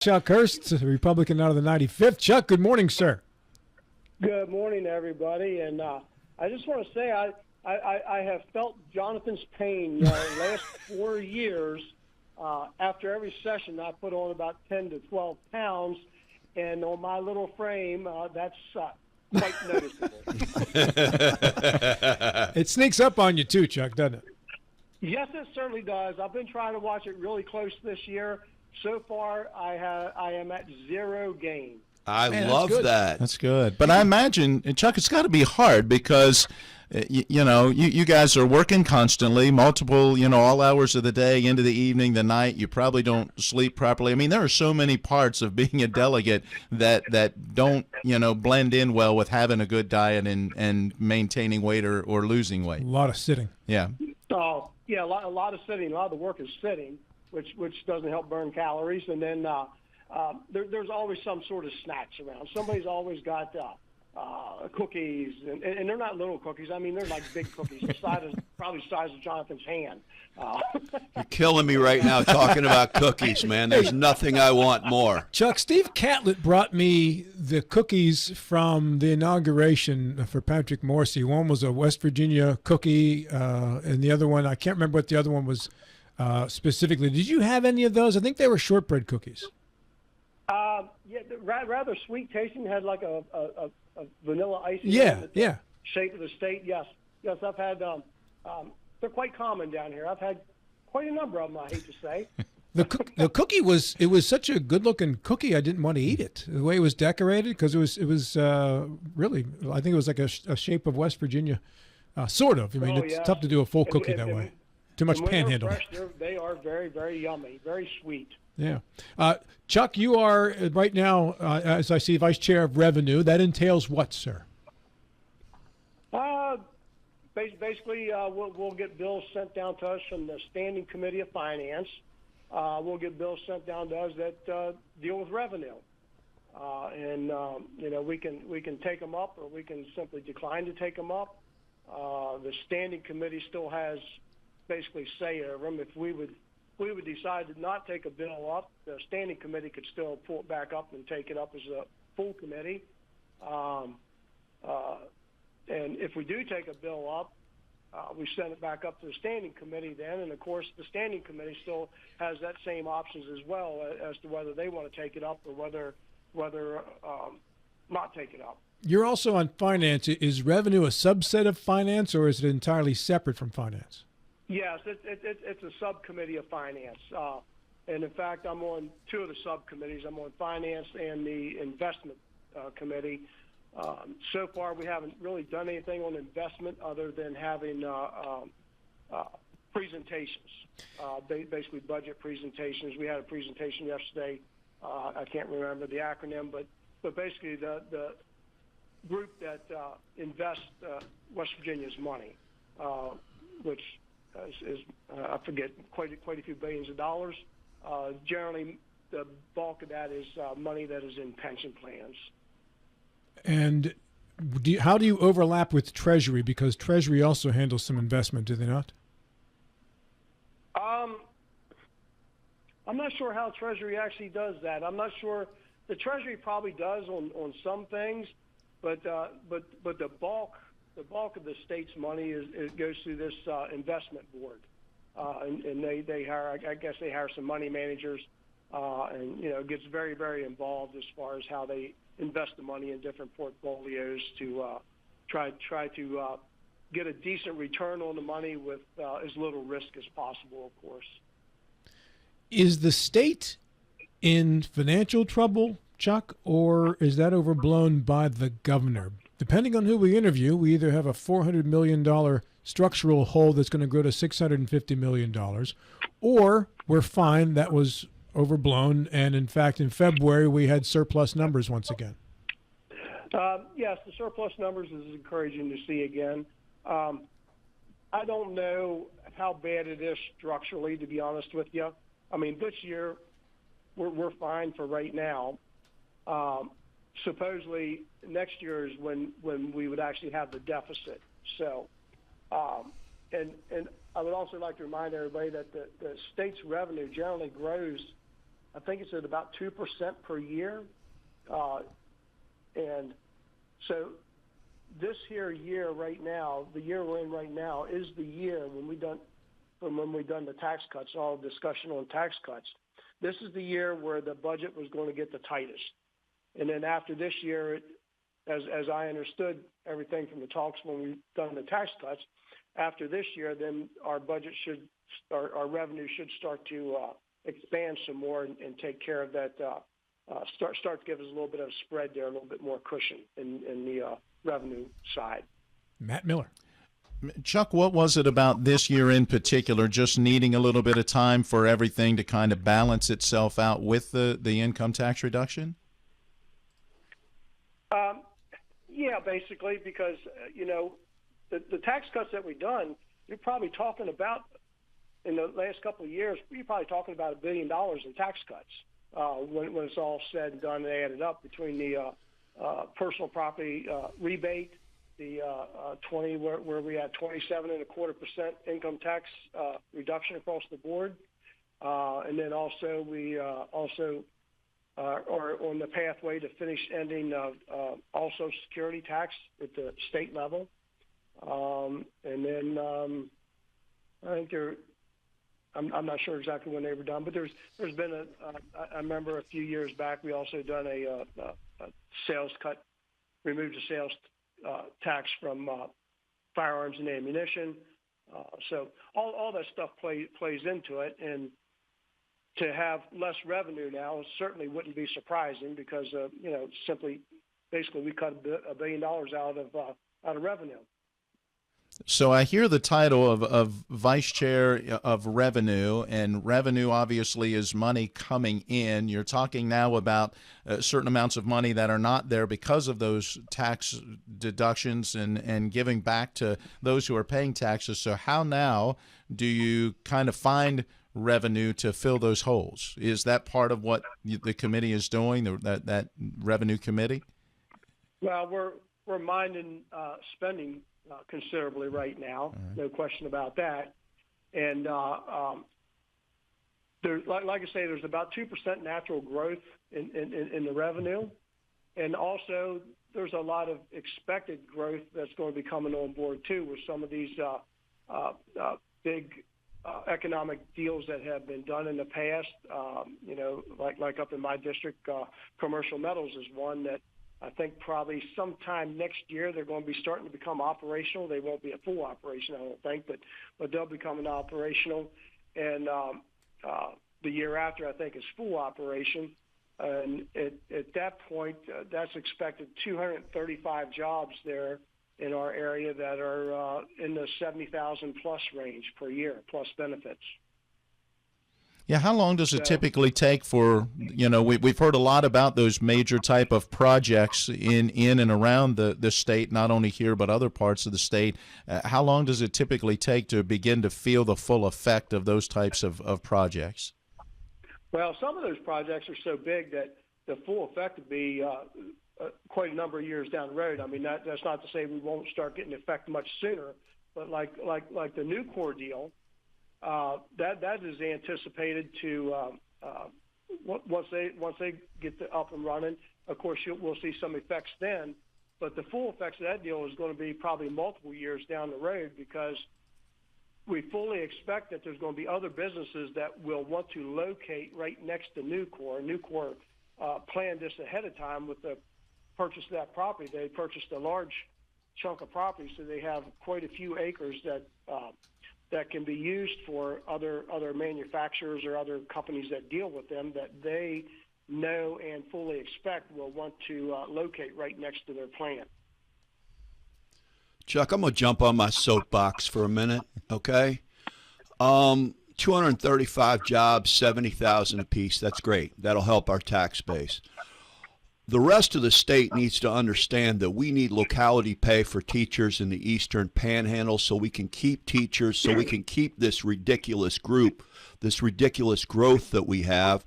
Chuck Horst, Republican out of the 95th. Chuck, good morning, sir. Good morning, everybody. And I just want to say I have felt Jonathan's pain the last 4 years. After every session, I put on about 10 to 12 pounds. And on my little frame, that's quite noticeable. It sneaks up on you, too, Chuck, doesn't it? Yes, it certainly does. I've been trying to watch it really close this year. So far, I am at 0 gain. I love that. That's good. But I imagine, Chuck, it's got to be hard because, you guys are working constantly, multiple, all hours of the day, into the evening, the night. You probably don't sleep properly. I mean, there are so many parts of being a delegate that don't, blend in well with having a good diet and maintaining weight or losing weight. A lot of sitting. Yeah. Oh, yeah, a lot of sitting. A lot of the work is sitting, which doesn't help burn calories. And then there's always some sort of snacks around. Somebody's always got cookies, and they're not little cookies. I mean, they're like big cookies, probably the size of Jonathan's hand. You're killing me right now talking about cookies, man. There's nothing I want more. Chuck, Steve Catlett brought me the cookies from the inauguration for Patrick Morrissey. One was a West Virginia cookie, and the other one, I can't remember what the other one was specifically. Did you have any of those? I think they were shortbread cookies. Yeah, rather sweet tasting. Had like a vanilla icing. Yeah. Shape of the state. Yes, I've had. They're quite common down here. I've had quite a number of them. I hate to say. The cookie was such a good looking cookie. I didn't want to eat it the way it was decorated because it was really, I think it was like a shape of West Virginia, sort of. I mean, it's tough to do a full cookie that way. Too much Panhandle. They are very, very yummy, very sweet. Yeah. Chuck, you are right now, as I see, Vice Chair of Revenue. That entails what, sir? Basically, we'll get bills sent down to us from the Standing Committee of Finance. We'll get bills sent down to us that deal with revenue. We can take them up or we can simply decline to take them up. The Standing Committee still has basically say over them. If we would decide to not take a bill up, the Standing Committee could still pull it back up and take it up as a full committee. And if we do take a bill up, we send it back up to the Standing Committee then. And, of course, the Standing Committee still has that same options as well as to whether they want to take it up or whether not take it up. You're also on finance. Is revenue a subset of finance or is it entirely separate from finance? Yes, it's a subcommittee of finance. And, in fact, I'm on 2 of the subcommittees. I'm on finance and the investment committee. So far, we haven't really done anything on investment other than having presentations, basically budget presentations. We had a presentation yesterday. I can't remember the acronym, but basically the group that invests West Virginia's money, which is I forget, quite a few billions of dollars. Generally, the bulk of that is money that is in pension plans. And how do you overlap with Treasury? Because Treasury also handles some investment, do they not? I'm not sure how Treasury actually does that. I'm not sure. The Treasury probably does on some things, but the bulk of the state's money goes through this investment board, and they hire. I guess they hire some money managers, and it gets very, very involved as far as how they invest the money in different portfolios to try to get a decent return on the money with as little risk as possible, of course. Is the state in financial trouble, Chuck, or is that overblown by the governor? Depending on who we interview, we either have a $400 million structural hole that's going to grow to $650 million, or we're fine, that was overblown, and in fact, in February, we had surplus numbers once again. Yes, the surplus numbers is encouraging to see again. I don't know how bad it is structurally, to be honest with you. I mean, this year, we're fine for right now. Supposedly, next year is when we would actually have the deficit. So, and I would also like to remind everybody that the state's revenue generally grows I think it's at about 2% per year. And so this year right now, the year we're in right now, is the year when we've done the tax cuts, all discussion on tax cuts. This is the year where the budget was going to get the tightest. And then after this year, as I understood everything from the talks when we've done the tax cuts, after this year, then our budget our revenue should start to expand some more and take care of that, start to give us a little bit of spread there, a little bit more cushion in the revenue side. Matt Miller. Chuck, what was it about this year in particular, just needing a little bit of time for everything to kind of balance itself out with the income tax reduction? Yeah, basically, because, the tax cuts that we've done, you're probably talking about, in the last couple of years, you're probably talking about $1 billion in tax cuts when it's all said and done and added up between the personal property rebate, the 20 where we had 27.25% income tax reduction across the board, and then also we also are on the pathway to finish ending all Social Security tax at the state level, and then I think I'm not sure exactly when they were done, but there's been I remember a few years back we also done a sales cut, removed the sales tax from firearms and ammunition. So all that stuff plays into it, and to have less revenue now certainly wouldn't be surprising because basically we cut $1 billion out of revenue. So I hear the title of Vice Chair of Revenue, and revenue obviously is money coming in. You're talking now about certain amounts of money that are not there because of those tax deductions and giving back to those who are paying taxes. So how now do you kind of find revenue to fill those holes? Is that part of what the committee is doing, that revenue committee? Well, we're minding spending considerably right now, no question about that. And there, like I say, there's about 2% natural growth in the revenue, and also there's a lot of expected growth that's going to be coming on board too, with some of these big economic deals that have been done in the past. Like up in my district, Commercial Metals is one that I think probably sometime next year they're going to be starting to become operational. They won't be a full operation, I don't think, but they'll become an operational. And the year after, I think, is full operation. And at that point, that's expected 235 jobs there in our area that are in the 70,000 plus range per year, plus benefits. Yeah, how long does it typically take for, we've heard a lot about those major type of projects in and around the state, not only here but other parts of the state. How long does it typically take to begin to feel the full effect of those types of projects? Well, some of those projects are so big that the full effect would be quite a number of years down the road. I mean, that's not to say we won't start getting effect much sooner, but like the Nucor deal, that is anticipated to once they get up and running. Of course, we'll see some effects then, but the full effects of that deal is going to be probably multiple years down the road, because we fully expect that there's going to be other businesses that will want to locate right next to Nucor. Nucor planned this ahead of time with the purchase of that property. They purchased a large chunk of property, so they have quite a few acres that can be used for other manufacturers or other companies that deal with them, that they know and fully expect will want to locate right next to their plant. Chuck, I'm going to jump on my soapbox for a minute, okay? 235 jobs, 70,000 apiece. That's great. That'll help our tax base. The rest of the state needs to understand that we need locality pay for teachers in the Eastern Panhandle so we can keep teachers, so we can keep this ridiculous group, this ridiculous growth that we have.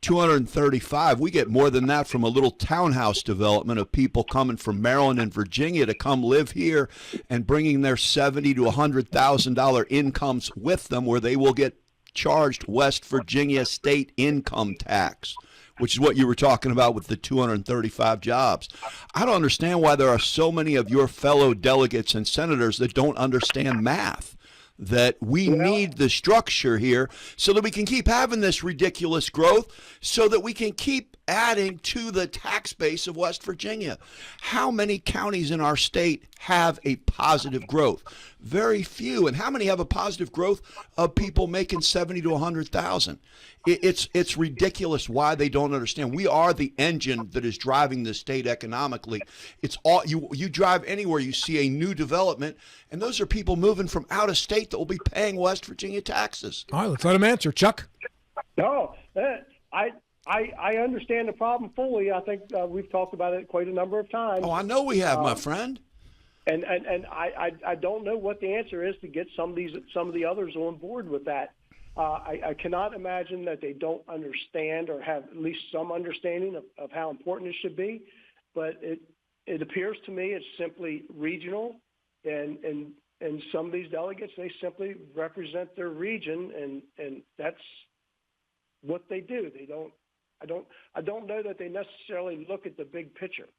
235, we get more than that from a little townhouse development of people coming from Maryland and Virginia to come live here and bringing their $70,000 to $100,000 incomes with them, where they will get charged West Virginia state income tax, which is what you were talking about with the 235 jobs. I don't understand why there are so many of your fellow delegates and senators that don't understand math, that we need the structure here so that we can keep having this ridiculous growth, so that we can keep adding to the tax base of West Virginia. How many counties in our state have a positive growth? Very few. And how many have a positive growth of people making 70 to 100,000? It's ridiculous why they don't understand. We are the engine that is driving the state economically. It's all you drive anywhere, you see a new development, and those are people moving from out of state that will be paying West Virginia taxes. All right, let's let him answer. Chuck? No, I understand the problem fully. I think we've talked about it quite a number of times. Oh, I know we have, my friend. And I don't know what the answer is to get some of the others on board with that. I cannot imagine that they don't understand or have at least some understanding of how important it should be. But it appears to me it's simply regional, and some of these delegates, they simply represent their region, and that's what they do. I don't know that they necessarily look at the big picture.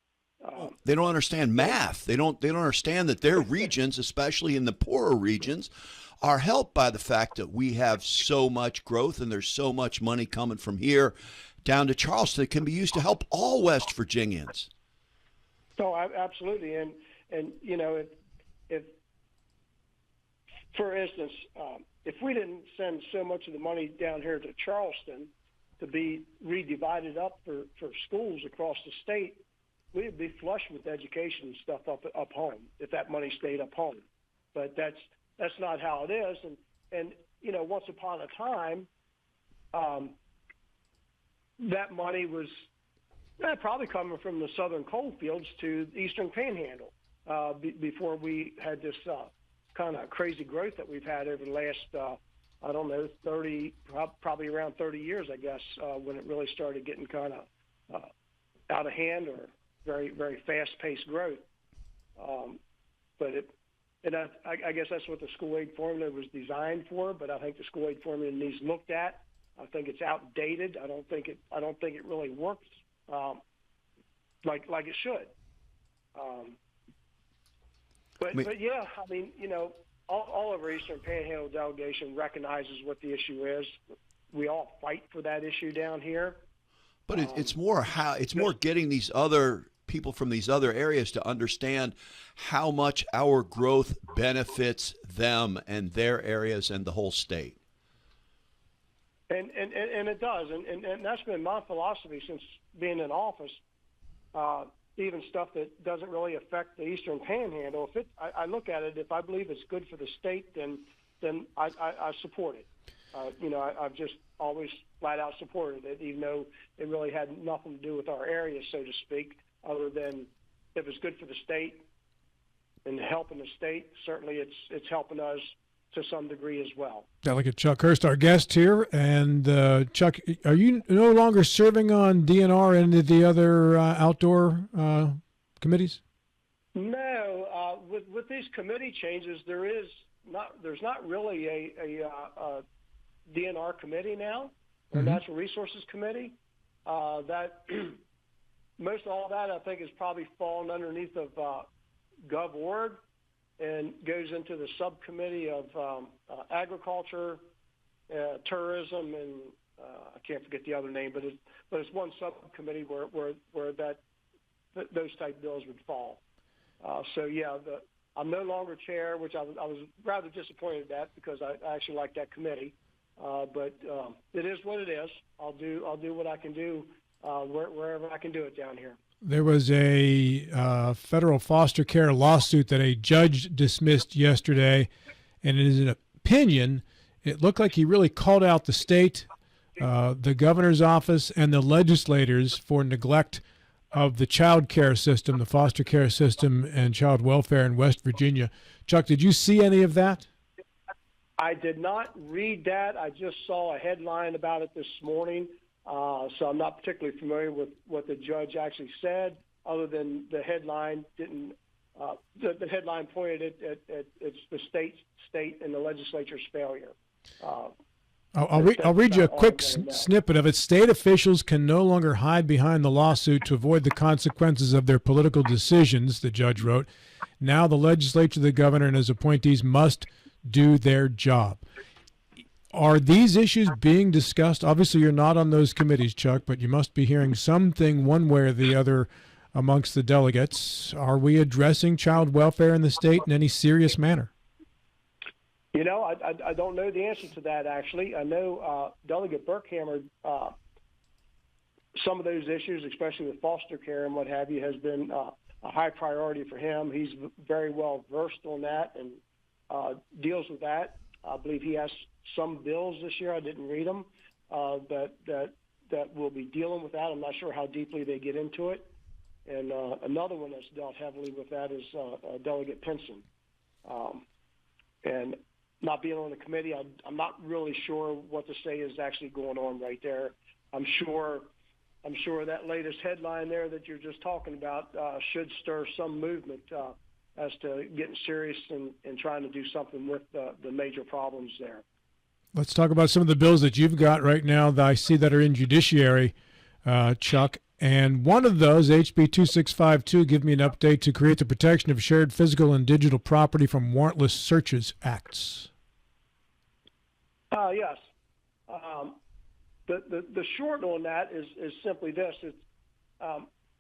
They don't understand math. They don't understand that their regions, especially in the poorer regions, are helped by the fact that we have so much growth and there's so much money coming from here down to Charleston that can be used to help all West Virginians. So absolutely, and you know, if for instance, if we didn't send so much of the money down here to Charleston to be redivided up for schools across the state, we'd be flush with education and stuff up home if that money stayed up home. But that's not how it is. And you know, once upon a time, that money was probably coming from the southern coal fields to the eastern Panhandle before we had this kind of crazy growth that we've had over the last, 30, probably around 30 years, I guess, when it really started getting kind of out of hand or very, very fast-paced growth. I guess that's what the school aid formula was designed for. But I think the school aid formula needs looked at. I think it's outdated. I don't think it really works like it should. But yeah, I mean, you know, all of our Eastern Panhandle delegation recognizes what the issue is. We all fight for that issue down here. But it's more getting these other people from these other areas to understand how much our growth benefits them and their areas and the whole state. And it does, and that's been my philosophy since being in office. Even stuff that doesn't really affect the Eastern Panhandle. I look at it. If I believe it's good for the state, then I support it. You know, I've just always flat out supported it, even though it really had nothing to do with our area, so to speak, other than if it's good for the state and helping the state, certainly it's helping us to some degree as well. Delegate Chuck Horst, our guest here. And Chuck, are you no longer serving on DNR and the other outdoor committees? No. With these committee changes, there's not really a DNR committee now, or Natural Resources Committee. That most all that I think is probably fallen underneath of GovOrg and goes into the subcommittee of agriculture, tourism, and I can't forget the other name, but it's one subcommittee where those type bills would fall. So yeah, I'm no longer chair, which I was rather disappointed at that because I actually like that committee. But it is what it is. I'll do what I can do wherever I can do it down here. There was a federal foster care lawsuit that a judge dismissed yesterday, and in his opinion, it looked like he really called out the state, the governor's office, and the legislators for neglect of the child care system, the foster care system, and child welfare in West Virginia. Chuck, did you see any of that? I did not read that. I just saw a headline about it this morning. So I'm not particularly familiar with what the judge actually said, other than the headline didn't. The headline pointed at the state and the legislature's failure. I'll read you a quick snippet of it. State officials can no longer hide behind the lawsuit to avoid the consequences of their political decisions, the judge wrote. Now the legislature, the governor, and his appointees must do their job. Are these issues being discussed? Obviously, you're not on those committees, Chuck, but you must be hearing something one way or the other amongst the delegates. Are we addressing child welfare in the state in any serious manner? You know, I don't know the answer to that, actually. I know Delegate Burke hammered some of those issues, especially with foster care and what have you, has been a high priority for him. He's very well versed on that and deals with that. I believe he has some bills this year. I didn't read them that will be dealing with that. I'm not sure how deeply they get into it. And another one that's dealt heavily with that is Delegate Pinson. And not being on the committee, I'm not really sure what to say is actually going on right there. I'm sure that latest headline there that you're just talking about should stir some movement as to getting serious and trying to do something with the major problems there. Let's talk about some of the bills that you've got right now that I see that are in judiciary, Chuck. And one of those, HB 2652, give me an update to create the protection of shared physical and digital property from warrantless searches acts. Yes. The short on that is simply this. It's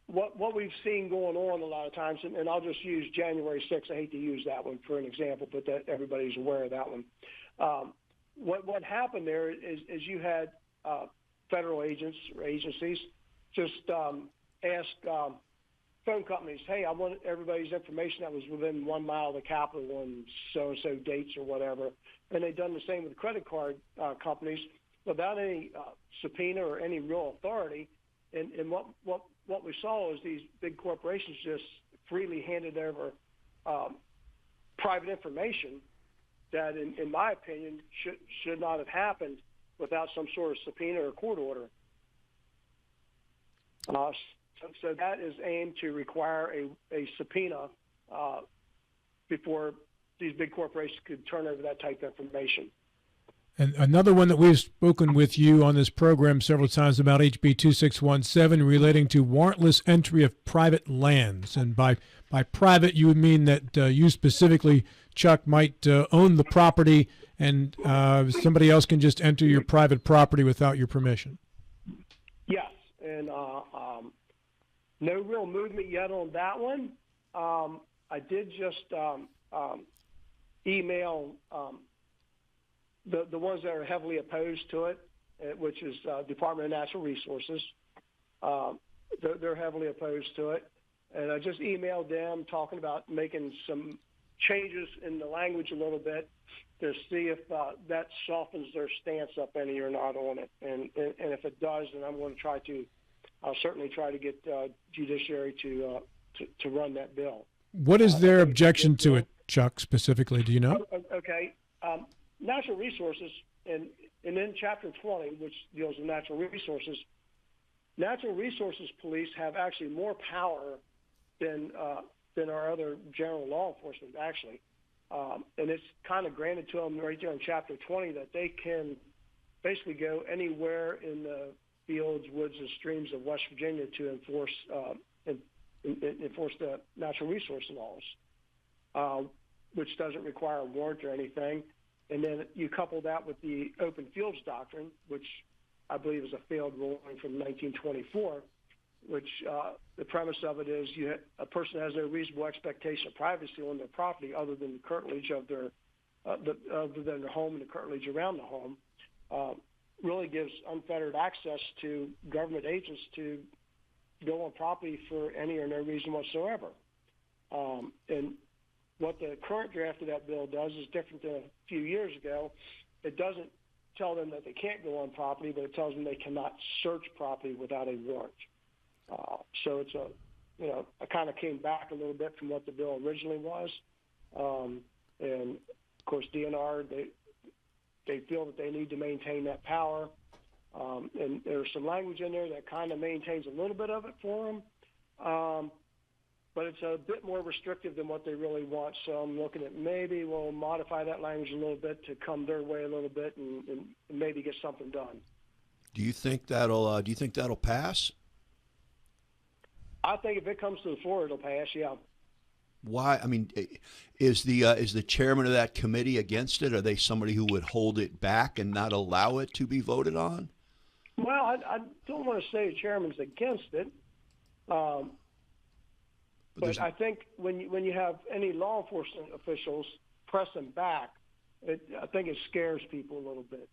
what we've seen going on a lot of times, and I'll just use January 6th. I hate to use that one for an example, but that everybody's aware of that one. What happened there is you had federal agents or agencies just ask phone companies, hey, I want everybody's information that was within 1 mile of the Capitol on so-and-so dates or whatever. And they've done the same with credit card companies without any subpoena or any real authority. And what we saw is these big corporations just freely handed over private information that, in my opinion, should not have happened without some sort of subpoena or court order. So that is aimed to require a subpoena before these big corporations could turn over that type of information. And another one that we've spoken with you on this program several times about, HB 2617, relating to warrantless entry of private lands. And by private, you would mean that you specifically, Chuck, might own the property and somebody else can just enter your private property without your permission. Yes, and no real movement yet on that one. I did just email the ones that are heavily opposed to it, which is Department of Natural Resources. They're heavily opposed to it. And I just emailed them talking about making some changes in the language a little bit to see if that softens their stance up any or not on it. And if it does, then I'll certainly try to get judiciary to run that bill. What is their objection to it, Chuck, specifically? Do you know? Okay. Natural resources, and in Chapter 20, which deals with natural resources police have actually more power than our other general law enforcement, actually. And it's kind of granted to them right there in Chapter 20 that they can basically go anywhere in the fields, woods, and streams of West Virginia to enforce the natural resource laws, which doesn't require a warrant or anything. And then you couple that with the open fields doctrine, which I believe is a failed ruling from 1924, which the premise of it is a person has no reasonable expectation of privacy on their property other than the curtilage of other than their home and the curtilage around the home. Really gives unfettered access to government agents to go on property for any or no reason whatsoever. And what the current draft of that bill does is different than a few years ago. It doesn't tell them that they can't go on property, but it tells them they cannot search property without a warrant. So it's I kind of came back a little bit from what the bill originally was. And of course, DNR, they feel that they need to maintain that power. And there's some language in there that kind of maintains a little bit of it for them. but it's a bit more restrictive than what they really want. So I'm looking at maybe we'll modify that language a little bit to come their way a little bit and maybe get something done. Do you think that'll pass? I think if it comes to the floor, it'll pass. Yeah. Why? I mean, is the chairman of that committee against it? Are they somebody who would hold it back and not allow it to be voted on? Well, I don't want to say the chairman's against it, but I think when you have any law enforcement officials pressing back, I think it scares people a little bit.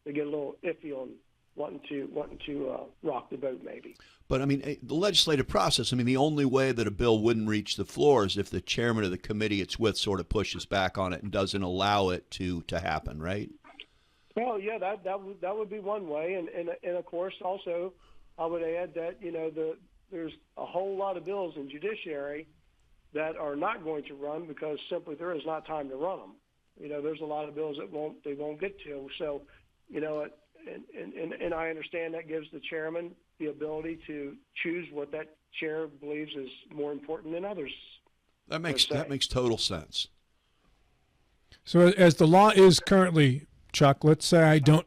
They get a little iffy on wanting to rock the boat, maybe. But I mean, the legislative process. I mean, the only way that a bill wouldn't reach the floor is if the chairman of the committee it's with sort of pushes back on it and doesn't allow it to happen, right? Well, yeah, that would be one way, and of course also I would add that there's a whole lot of bills in judiciary that are not going to run because simply there is not time to run them. There's a lot of bills that they won't get to. So, and I understand that gives the chairman the ability to choose what that chair believes is more important than others. That makes total sense. So as the law is currently, Chuck, let's say I don't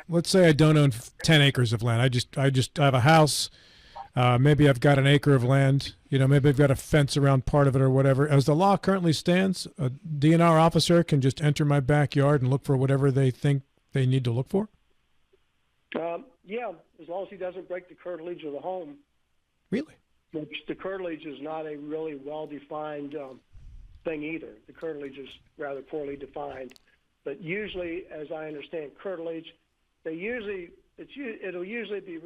own 10 acres of land. I just have a house. Maybe I've got an acre of land. Maybe I've got a fence around part of it or whatever. As the law currently stands, a DNR officer can just enter my backyard and look for whatever they think they need to look for? Yeah, as long as he doesn't break the curtilage of the home. Really? Which the curtilage is not a really well-defined thing either. The curtilage is rather poorly defined. But usually, as I understand curtilage, it'll usually be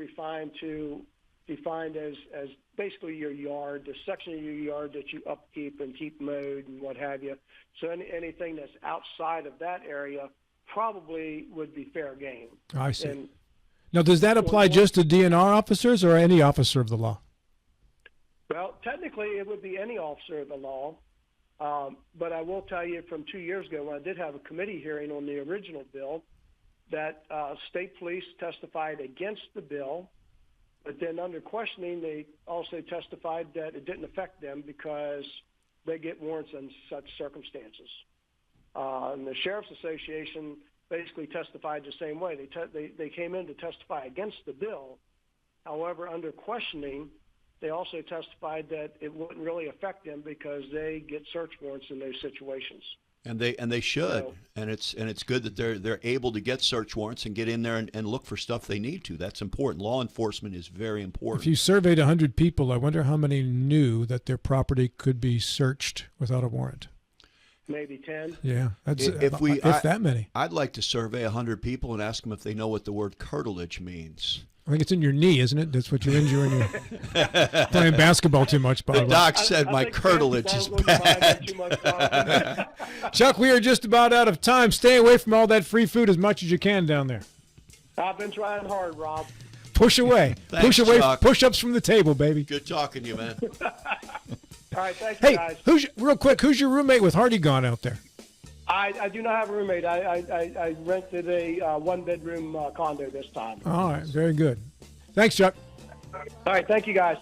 defined as basically your yard, the section of your yard that you upkeep and keep mowed and what have you. So anything that's outside of that area probably would be fair game. I see. Now, does that apply just to DNR officers or any officer of the law? Well, technically, it would be any officer of the law. But I will tell you from 2 years ago when I did have a committee hearing on the original bill that state police testified against the bill, but then under questioning, they also testified that it didn't affect them because they get warrants in such circumstances. And the Sheriff's Association basically testified the same way. They came in to testify against the bill. However, under questioning, they also testified that it wouldn't really affect them because they get search warrants in those situations. And they should. So, and it's good that they're able to get search warrants and get in there and look for stuff they need to. That's important. Law enforcement is very important. If you surveyed 100 people, I wonder how many knew that their property could be searched without a warrant. Maybe 10. Yeah, that's if that many. I'd like to survey 100 people and ask them if they know what the word curtilage means. I think it's in your knee, isn't it? That's what you're injuring. You're playing basketball too much. The doc said my curtilage is bad. Chuck, we are just about out of time. Stay away from all that free food as much as you can down there. I've been trying hard, Rob. Push away. Thanks, push away. Chuck. Push-ups from the table, baby. Good talking to you, man. All right, thank you, guys. Real quick, who's your roommate with Hardy gone out there? I do not have a roommate. I rented a one-bedroom condo this time. All right, very good. Thanks, Chuck. All right, thank you, guys.